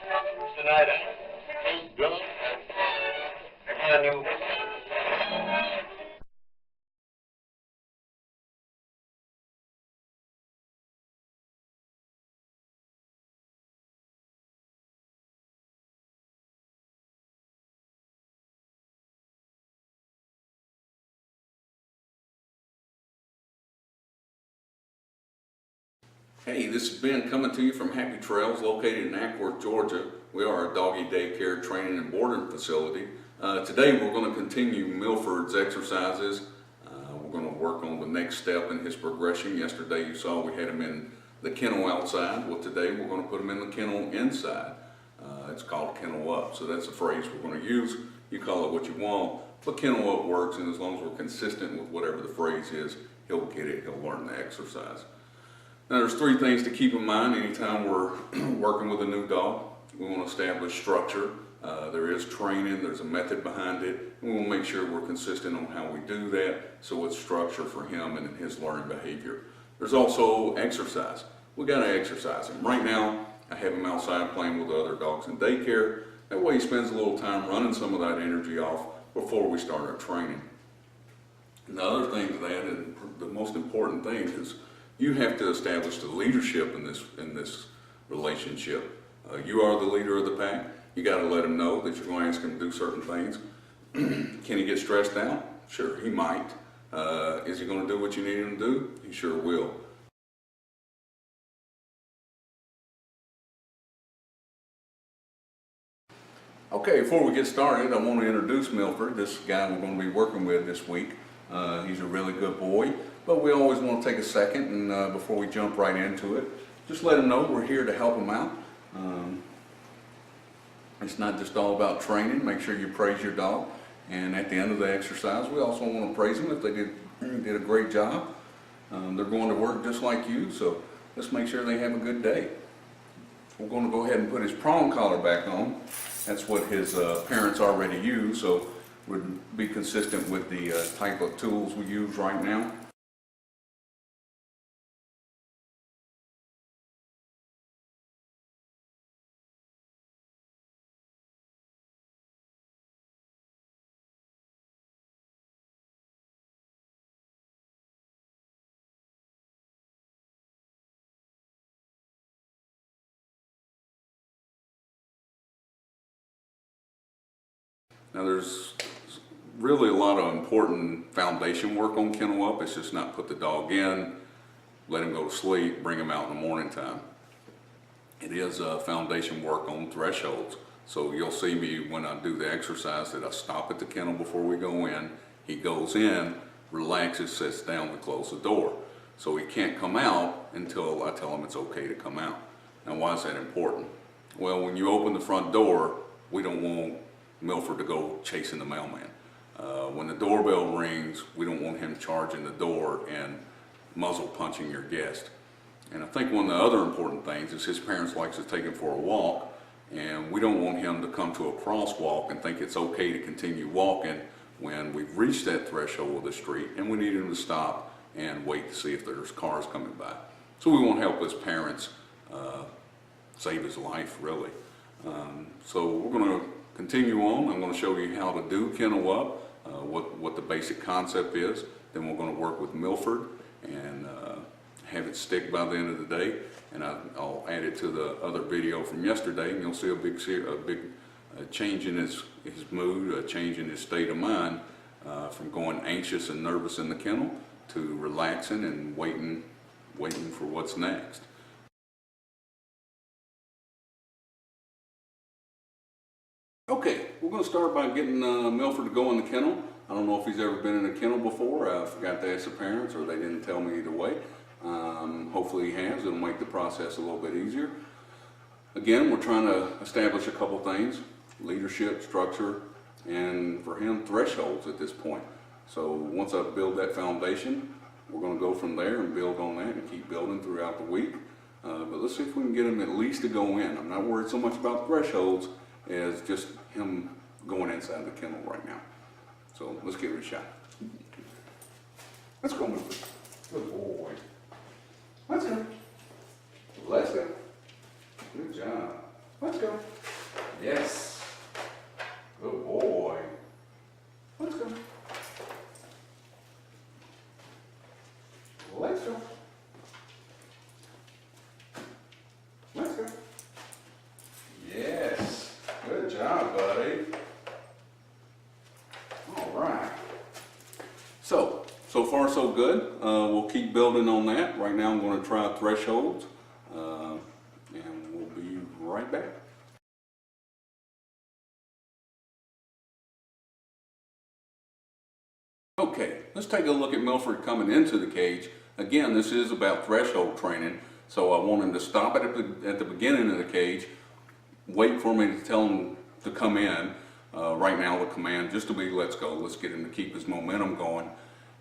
Tonight, he's drunk. I knew. Hey, this is Ben coming to you from Happy Trails, located in Ackworth, Georgia. We are a doggy daycare training and boarding facility. Today we're going to continue Milford's exercises. We're going to work on the next step in his progression. Yesterday you saw we had him in the kennel outside. Well, today we're going to put him in the kennel inside. It's called kennel up, so that's the phrase we're going to use. You call it what you want, but kennel up works, and as long as we're consistent with whatever the phrase is, he'll get it, he'll learn the exercise. Now there's three things to keep in mind anytime we're working with a new dog. We want to establish structure. There is training, there's a method behind it, and we want to make sure we're consistent on how we do that, so it's structure for him and his learning behavior. There's also exercise. We got to exercise him. Right now, I have him outside playing with the other dogs in daycare. That way he spends a little time running some of that energy off before we start our training. And the other thing to that, and the most important thing, is you have to establish the leadership in this relationship. You are the leader of the pack. You got to let him know that you're going to ask him to do certain things. Can he get stressed out? Sure, he might. Is he going to do what you need him to do? He sure will. Okay, before we get started, I want to introduce Milford, this guy we're going to be working with this week. He's a really good boy, but we always want to take a second and before we jump right into it, just let him know we're here to help him out. It's not just all about training. Make sure you praise your dog, and at the end of the exercise we also want to praise them if they did a great job. They're going to work just like you, so let's make sure they have a good day. We're going to go ahead and put his prong collar back on. That's what his parents already use, so would be consistent with the type of tools we use right now. Now there's really a lot of important foundation work on kennel up. It's just not put the dog in, let him go to sleep, bring him out in the morning time. It is foundation work on thresholds. So you'll see me when I do the exercise that I stop at the kennel before we go in. He goes in, relaxes, sits down, we close the door. So he can't come out until I tell him it's okay to come out. Now why is that important? Well, when you open the front door, we don't want Milford to go chasing the mailman. When the doorbell rings, we don't want him charging the door and muzzle punching your guest. And I think one of the other important things is his parents like to take him for a walk, and we don't want him to come to a crosswalk and think it's okay to continue walking when we've reached that threshold of the street and we need him to stop and wait to see if there's cars coming by. So we want to help his parents save his life, really. So we're going to continue on. I'm going to show you how to do kennel up, what the basic concept is. Then we're going to work with Milford and have it stick by the end of the day. And I'll add it to the other video from yesterday, and you'll see a big change in his mood, a change in his state of mind, from going anxious and nervous in the kennel to relaxing and waiting for what's next. Okay, we're going to start by getting Milford to go in the kennel. I don't know if he's ever been in a kennel before. I forgot to ask the parents, or they didn't tell me either way. Hopefully he has. It'll make the process a little bit easier. Again, we're trying to establish a couple things: leadership, structure, and for him, thresholds at this point. So once I build that foundation, we're going to go from there and build on that and keep building throughout the week. But let's see if we can get him at least to go in. I'm not worried so much about thresholds as just him going inside the kennel right now. So let's give it a shot. Let's go, Milford. Good boy. Let's go. Let's go. Good job. Let's go. go. Let's go. Yes. Good job, buddy. All right. So far so good. We'll keep building on that. Right now I'm going to try thresholds, and we'll be right back. Okay, let's take a look at Milford coming into the cage. Again, this is about threshold training, so I want him to stop at the beginning of the cage, wait for me to tell him to come in. Right now the command just to be let's go, let's get him to keep his momentum going,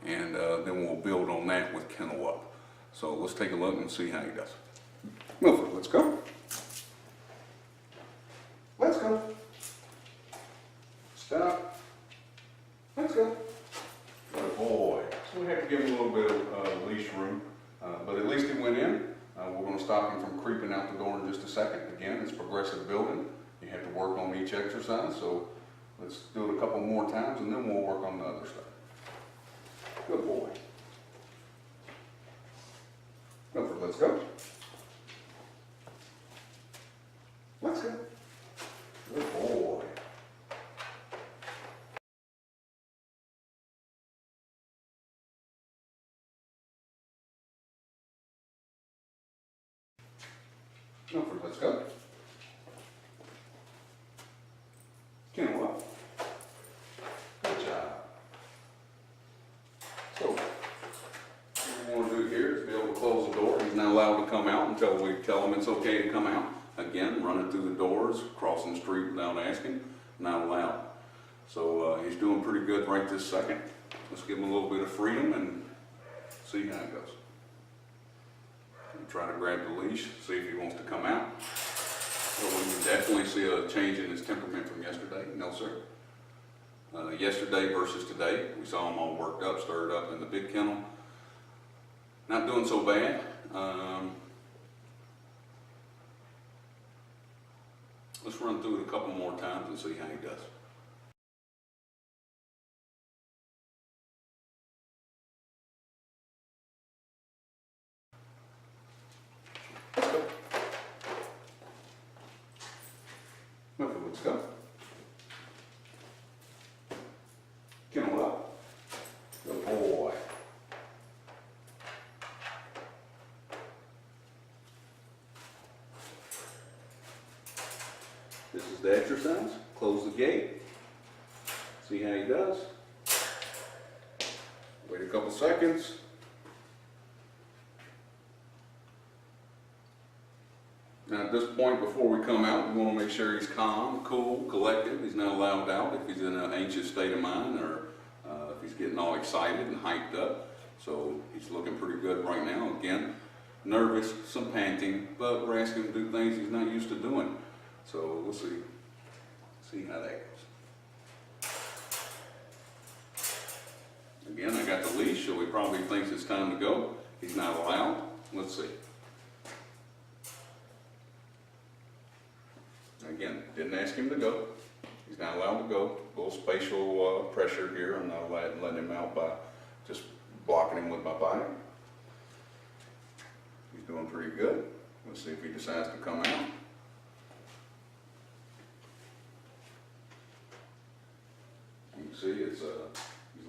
and then we'll build on that with kennel up. So let's take a look and see how he does. Milford, let's go. Let's go. Stop. Let's go. Good boy. So we have to give him a little bit of leash room, but at least he went in. We're going to stop him from creeping out the door in just a second. Again, it's progressive building. You have to work on each exercise, so let's do it a couple more times and then we'll work on the other stuff. Good boy. Milford, let's go. Let's go. Good boy. Milford, let's go. Kennel up. Good job. So, what we want to do here is be able to close the door. He's not allowed to come out until we tell him it's okay to come out. Again, running through the doors, crossing the street without asking, not allowed. So he's doing pretty good right this second. Let's give him a little bit of freedom and see how it goes. Try to grab the leash, see if he wants to come out. So we can definitely see a change in his temperament from yesterday. No, sir. Yesterday versus today, we saw him all worked up, stirred up in the big kennel. Not doing so bad. Let's run through it a couple more times and see how he does. Let's go. Milford, let's go. Kennel up. Good boy. This is the exercise. Close the gate. See how he does. Wait a couple seconds. Now at this point, before we come out, we want to make sure he's calm, cool, collected. He's not allowed out if he's in an anxious state of mind or if he's getting all excited and hyped up. So he's looking pretty good right now. Again, nervous, some panting, but we're asking him to do things he's not used to doing. So we'll see how that goes. Again, I got the leash, so he probably thinks it's time to go. He's not allowed. Let's see. Again, didn't ask him to go. He's not allowed to go. A little spatial pressure here. I'm not letting him out by just blocking him with my body. He's doing pretty good. Let's see if he decides to come out. You can see he's a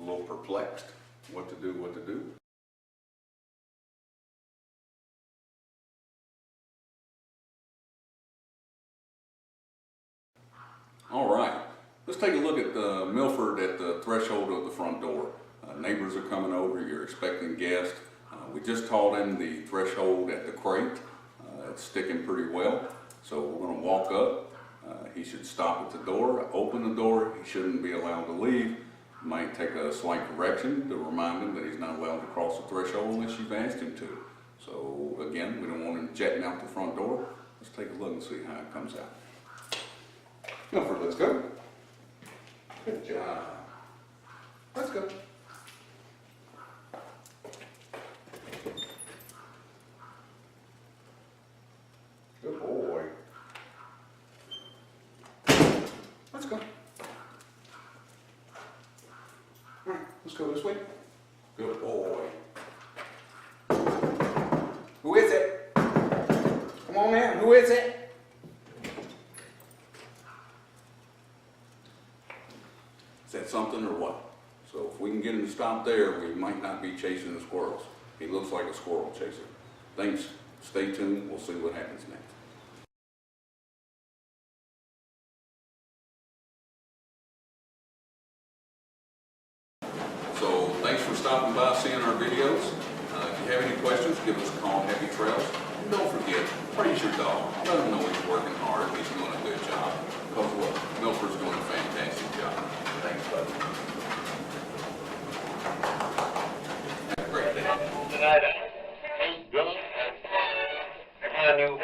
little perplexed. What to do. All right, let's take a look at Milford at the threshold of the front door. Neighbors are coming over, you're expecting guests. We just taught him the threshold at the crate. It's sticking pretty well. So we're going to walk up. He should stop at the door, open the door. He shouldn't be allowed to leave. Might take a slight correction to remind him that he's not allowed to cross the threshold unless you've asked him to. So again, we don't want him jetting out the front door. Let's take a look and see how it comes out. Milford, let's go. Good job. Let's go. Good boy. Let's go. All right, let's go this way. Good boy. Come on in. Who is it? Is that something or what? So if we can get him to stop there, we might not be chasing the squirrels. He looks like a squirrel chaser. Thanks. Stay tuned. We'll see what happens next. So thanks for stopping by, seeing our videos. If you have any questions, give us a call on Happy Trails. And don't forget, praise your dog. Let him know he's working hard and he's doing a good job. Because look, Milford's doing a fantastic job. Thanks, bud. Have a great day. Tonight, he's done. I got a new